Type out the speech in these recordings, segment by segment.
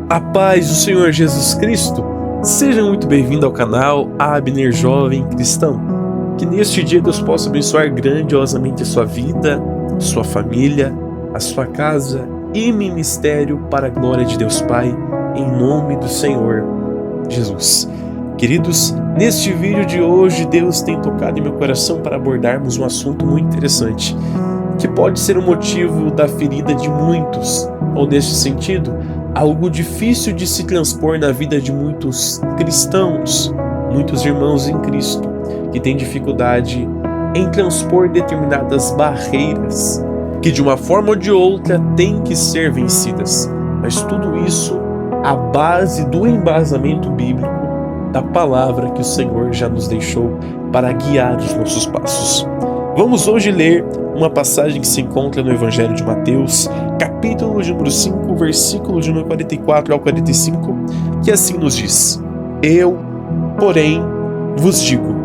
A paz do Senhor Jesus Cristo, seja muito bem-vindo ao canal Abner Jovem Cristão. Que neste dia Deus possa abençoar grandiosamente a sua vida, sua família, a sua casa e ministério para a glória de Deus Pai, em nome do Senhor Jesus. Queridos, neste vídeo de hoje Deus tem tocado em meu coração para abordarmos um assunto muito interessante, que pode ser o motivo da ferida de muitos, ou neste sentido, algo difícil de se transpor na vida de muitos cristãos, muitos irmãos em Cristo, que têm dificuldade em transpor determinadas barreiras, que de uma forma ou de outra têm que ser vencidas. Mas tudo isso à base do embasamento bíblico da palavra que o Senhor já nos deixou para guiar os nossos passos. Vamos hoje ler uma passagem que se encontra no Evangelho de Mateus, capítulo de número 5, versículo de número 44 ao 45, que assim nos diz: Eu, porém, vos digo,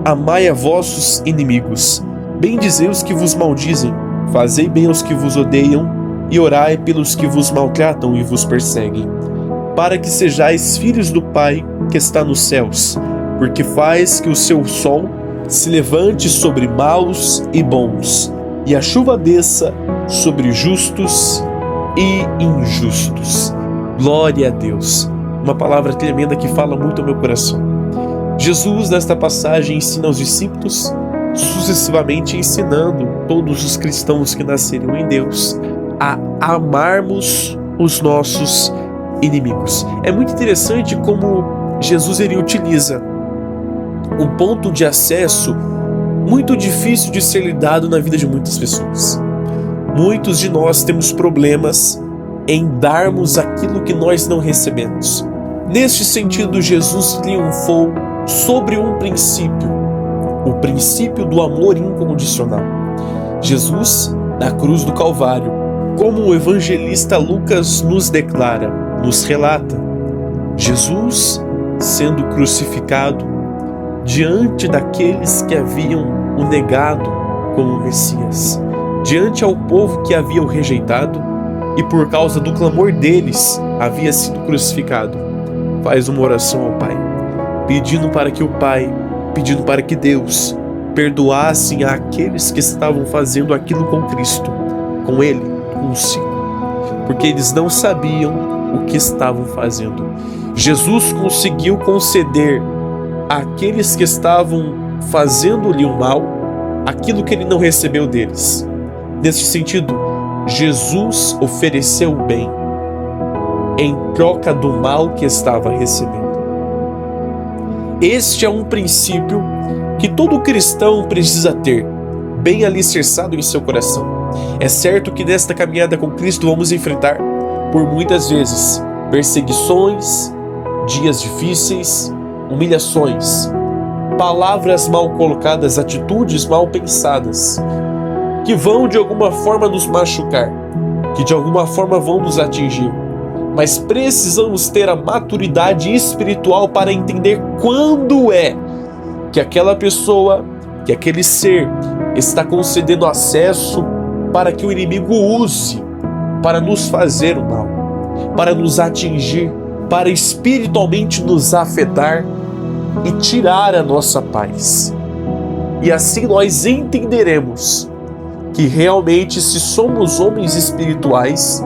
amai a vossos inimigos, bendizei os que vos maldizem, fazei bem aos que vos odeiam, e orai pelos que vos maltratam e vos perseguem, para que sejais filhos do Pai que está nos céus, porque faz que o seu sol se levante sobre maus e bons, e a chuva desça sobre justos e injustos. Glória a Deus. Uma palavra tremenda que fala muito ao meu coração. Jesus, nesta passagem, ensina aos discípulos, sucessivamente ensinando todos os cristãos que nasceram em Deus, a amarmos os nossos inimigos. É muito interessante como Jesus ele utiliza um ponto de acesso muito difícil de ser lidado na vida de muitas pessoas. Muitos de nós temos problemas em darmos aquilo que nós não recebemos. Neste sentido, Jesus triunfou sobre um princípio, o princípio do amor incondicional. Jesus, na cruz do Calvário, como o evangelista Lucas nos declara, nos relata, Jesus sendo crucificado diante daqueles que haviam o negado como Messias, diante ao povo que havia o rejeitado e por causa do clamor deles havia sido crucificado, faz uma oração ao Pai, pedindo para que Deus perdoasse àqueles que estavam fazendo aquilo com Cristo, com Ele, consigo, porque eles não sabiam o que estavam fazendo. Jesus conseguiu conceder àqueles que estavam fazendo-lhe o mal aquilo que ele não recebeu deles. Nesse sentido, Jesus ofereceu o bem em troca do mal que estava recebendo. Este é um princípio que todo cristão precisa ter bem alicerçado em seu coração. É certo que nesta caminhada com Cristo vamos enfrentar por muitas vezes perseguições, dias difíceis, humilhações, palavras mal colocadas, atitudes mal pensadas, que vão de alguma forma nos machucar, que de alguma forma vão nos atingir. Mas precisamos ter a maturidade espiritual para entender quando é que aquela pessoa, que aquele ser está concedendo acesso para que o inimigo use para nos fazer o mal, para nos atingir, para espiritualmente nos afetar e tirar a nossa paz. E assim nós entenderemos que realmente, se somos homens espirituais,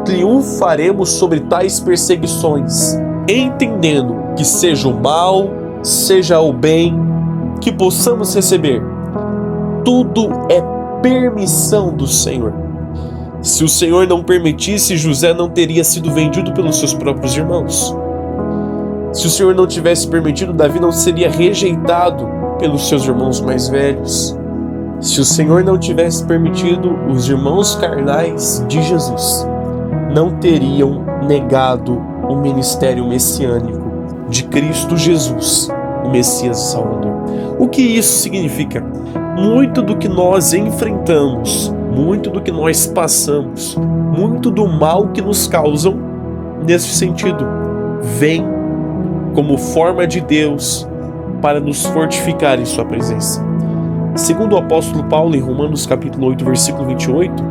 triunfaremos sobre tais perseguições, entendendo que seja o mal, seja o bem, que possamos receber, tudo é permissão do Senhor. Se o Senhor não permitisse, José não teria sido vendido pelos seus próprios irmãos. Se o Senhor não tivesse permitido, Davi não seria rejeitado pelos seus irmãos mais velhos. Se o Senhor não tivesse permitido, os irmãos carnais de Jesus não teriam negado o ministério messiânico de Cristo Jesus, o Messias e Salvador. O que isso significa? Muito do que nós enfrentamos, muito do que nós passamos, muito do mal que nos causam, nesse sentido, vem como forma de Deus para nos fortificar em sua presença. Segundo o apóstolo Paulo, em Romanos capítulo 8, versículo 28,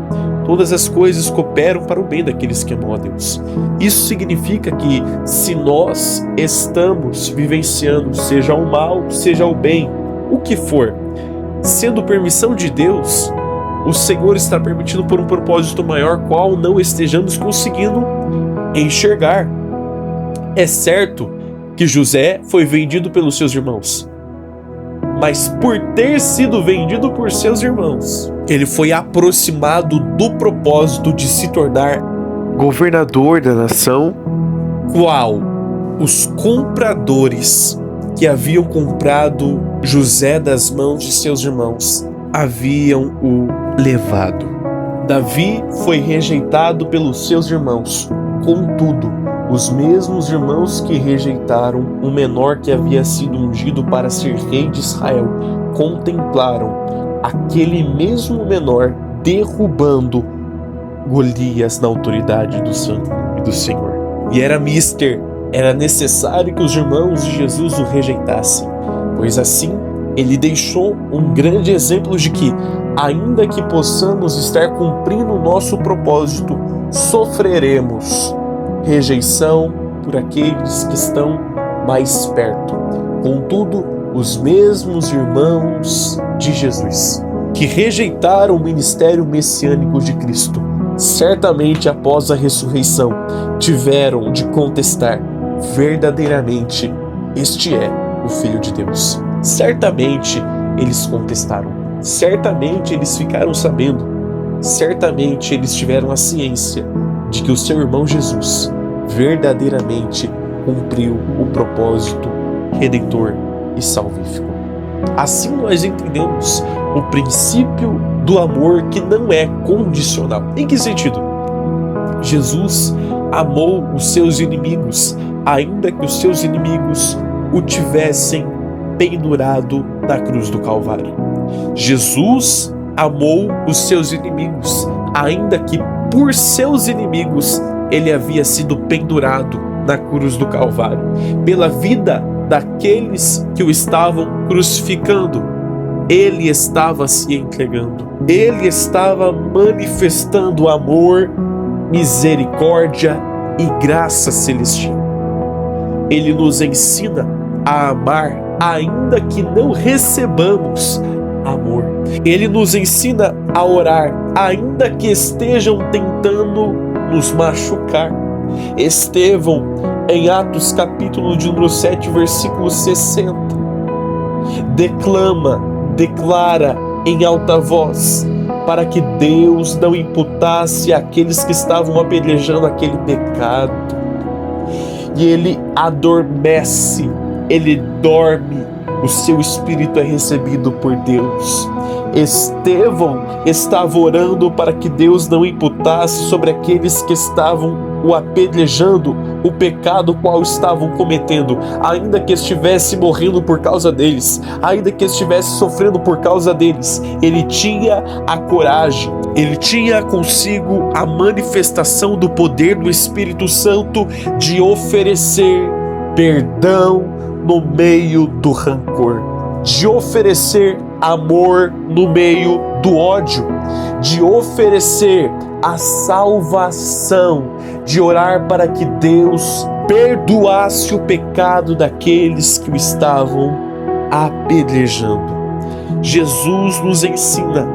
todas as coisas cooperam para o bem daqueles que amam a Deus. Isso significa que se nós estamos vivenciando, seja o mal, seja o bem, o que for, sendo permissão de Deus, o Senhor está permitindo por um propósito maior, qual não estejamos conseguindo enxergar. É certo que José foi vendido pelos seus irmãos, mas por ter sido vendido por seus irmãos, ele foi aproximado do propósito de se tornar governador da nação, qual os compradores que haviam comprado José das mãos de seus irmãos haviam o levado. Davi foi rejeitado pelos seus irmãos, contudo, os mesmos irmãos que rejeitaram o menor que havia sido ungido para ser rei de Israel, contemplaram aquele mesmo menor derrubando Golias na autoridade do Santo e do Senhor. E era necessário que os irmãos de Jesus o rejeitassem, pois assim ele deixou um grande exemplo de que, ainda que possamos estar cumprindo o nosso propósito, sofreremos rejeição por aqueles que estão mais perto. Contudo, os mesmos irmãos de Jesus, que rejeitaram o ministério messiânico de Cristo, certamente após a ressurreição, tiveram de contestar: verdadeiramente, este é o Filho de Deus. Certamente eles contestaram, certamente eles ficaram sabendo, certamente eles tiveram a ciência de que o seu irmão Jesus verdadeiramente cumpriu o propósito redentor e salvífico. Assim nós entendemos o princípio do amor que não é condicional. Em que sentido? Jesus amou os seus inimigos, ainda que os seus inimigos o tivessem pendurado na cruz do Calvário. Jesus amou os seus inimigos, ainda que por seus inimigos ele havia sido pendurado na cruz do Calvário, pela vida daqueles que o estavam crucificando. Ele estava se entregando, ele estava manifestando amor, misericórdia e graça celestial. Ele nos ensina a amar, ainda que não recebamos amor. Ele nos ensina a orar, ainda que estejam tentando nos machucar. Estevão, em Atos capítulo de número 7, versículo 60, declara em alta voz, para que Deus não imputasse àqueles que estavam apedrejando aquele pecado. E ele adormece, ele dorme, o seu espírito é recebido por Deus. Estevão estava orando para que Deus não imputasse sobre aqueles que estavam o apedrejando o pecado qual estavam cometendo, ainda que estivesse morrendo por causa deles, ainda que estivesse sofrendo por causa deles. Ele tinha a coragem, ele tinha consigo a manifestação do poder do Espírito Santo de oferecer perdão no meio do rancor, de oferecer amor no meio do ódio, de oferecer a salvação, de orar para que Deus perdoasse o pecado daqueles que o estavam apedrejando. Jesus nos ensina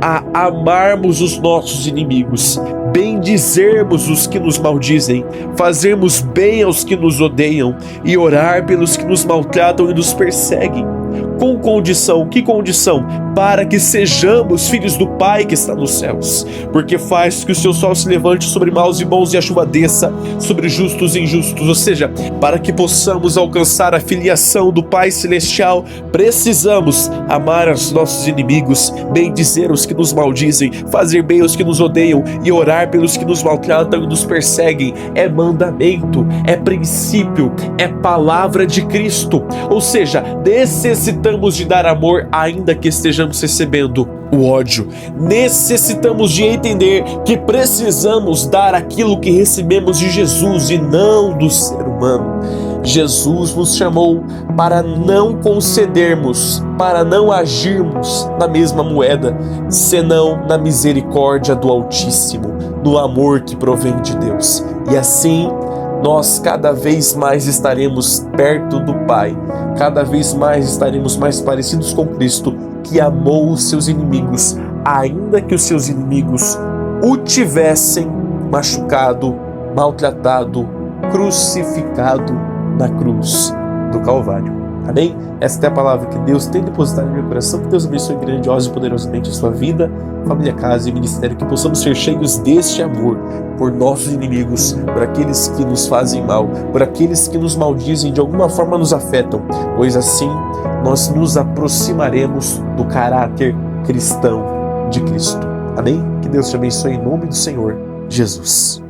a amarmos os nossos inimigos, bendizermos os que nos maldizem, fazermos bem aos que nos odeiam e orar pelos que nos maltratam e nos perseguem. Com condição, que condição? Para que sejamos filhos do Pai que está nos céus, porque faz que o seu sol se levante sobre maus e bons e a chuva desça sobre justos e injustos. Ou seja, para que possamos alcançar a filiação do Pai Celestial, precisamos amar os nossos inimigos, bendizer os que nos maldizem, fazer bem aos que nos odeiam e orar pelos que nos maltratam e nos perseguem. É mandamento, é princípio, é palavra de Cristo. Ou seja, necessitamos de dar amor ainda que estejamos recebendo o ódio. Necessitamos de entender que precisamos dar aquilo que recebemos de Jesus e não do ser humano. Jesus nos chamou para não concedermos, para não agirmos na mesma moeda, senão na misericórdia do Altíssimo, no amor que provém de Deus. E assim, nós cada vez mais estaremos perto do Pai, cada vez mais estaremos mais parecidos com Cristo, que amou os seus inimigos, ainda que os seus inimigos o tivessem machucado, maltratado, crucificado na cruz do Calvário. Amém? Esta é a palavra que Deus tem depositado no meu coração. Que Deus abençoe grandiosa e poderosamente a sua vida, família, casa e ministério. Que possamos ser cheios deste amor por nossos inimigos, por aqueles que nos fazem mal, por aqueles que nos maldizem, de alguma forma nos afetam, pois assim nós nos aproximaremos do caráter cristão de Cristo. Amém? Que Deus te abençoe em nome do Senhor Jesus.